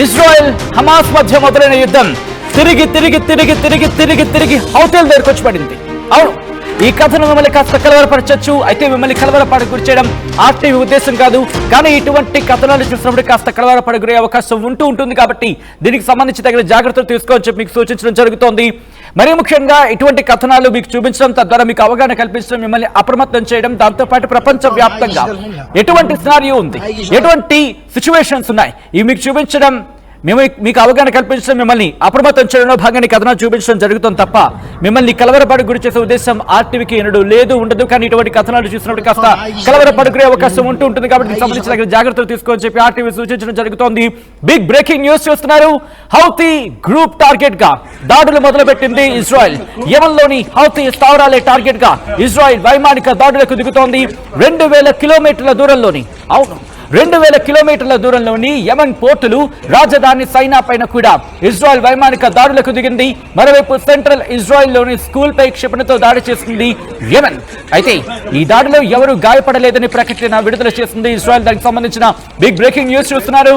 Israel Hamas మధ్య మొదలైన యుద్ధం తిరిగి తిరిగి తిరిగి తిరిగి తిరిగి తిరిగి హౌతేల్ దగ్గరకు వచ్చి పడింది. అవును, ఈ కథను మిమ్మల్ని కాస్త కలవరపరచచ్చు. అయితే మిమ్మల్ని కలవరపడి గురి చేయడం ఆర్టీవీ ఉద్దేశం కాదు. కానీ ఇటువంటి కథనాలు చూసినప్పుడు కాస్త కలవరపడి గురే అవకాశం ఉంటుంది. కాబట్టి దీనికి సంబంధించి తగిన జాగ్రత్తలు తీసుకోవచ్చని చెప్పి మీకు సూచించడం జరుగుతోంది. మరీ ముఖ్యంగా ఇటువంటి కథనాలు మీకు చూపించడం, తద్వారా మీకు అవగాహన కల్పించడం, మిమ్మల్ని అప్రమత్తం చేయడం, దాంతోపాటు ప్రపంచ వ్యాప్తంగా ఎటువంటి సినారియో ఉంది, ఎటువంటి సిచ్యువేషన్స్ ఉన్నాయి, ఇవి మీకు చూపించడం, మీకు అవగాహన కల్పించడం, మిమ్మల్ని అప్రమత్తం చేయడంలో భాగంగా కథనాలు చూపించడం జరుగుతుంది తప్ప మిమ్మల్ని కలవరపడి గురి చేసే ఉద్దేశం ఆర్టీవీకి ఉండదు. కానీ ఇటువంటి కథనాలు చూసినప్పుడు కాస్త కలవరపడుకునే అవకాశం ఉంటుంది. కాబట్టి సంబంధించిన జాగ్రత్తలు తీసుకోని చెప్పి ఆర్టీవీ సూచించడం జరుగుతోంది. బిగ్ బ్రేకింగ్ న్యూస్ చూస్తున్నారు. హౌతీ గ్రూప్ టార్గెట్ గా దాడులు మొదలుపెట్టింది ఇజ్రాయెల్. యెమెన్లోని హౌతీ స్థావరాలే టార్గెట్ గా ఇజ్రాయెల్ వైమానిక దాడులకు దిగుతోంది. 2000 కిలోమీటర్ల దూరంలోని 2000 కిలోమీటర్ల దూరంలోని యెమెన్ పోర్టులు, రాజధాని సైనా పైన కూడా ఇజ్రాయెల్ వైమానిక దాడులకు దిగింది. మరోవైపు సెంట్రల్ ఇజ్రాయెల్లోని స్కూల్ పై క్షిపణితో దాడి చేసింది యెమెన్. అయితే ఈ దాడిలో ఎవరు గాయపడలేదని ప్రకటన విడుదల చేసింది ఇజ్రాయెల్. దానికి సంబంధించిన బిగ్ బ్రేకింగ్ న్యూస్ చూస్తున్నారు.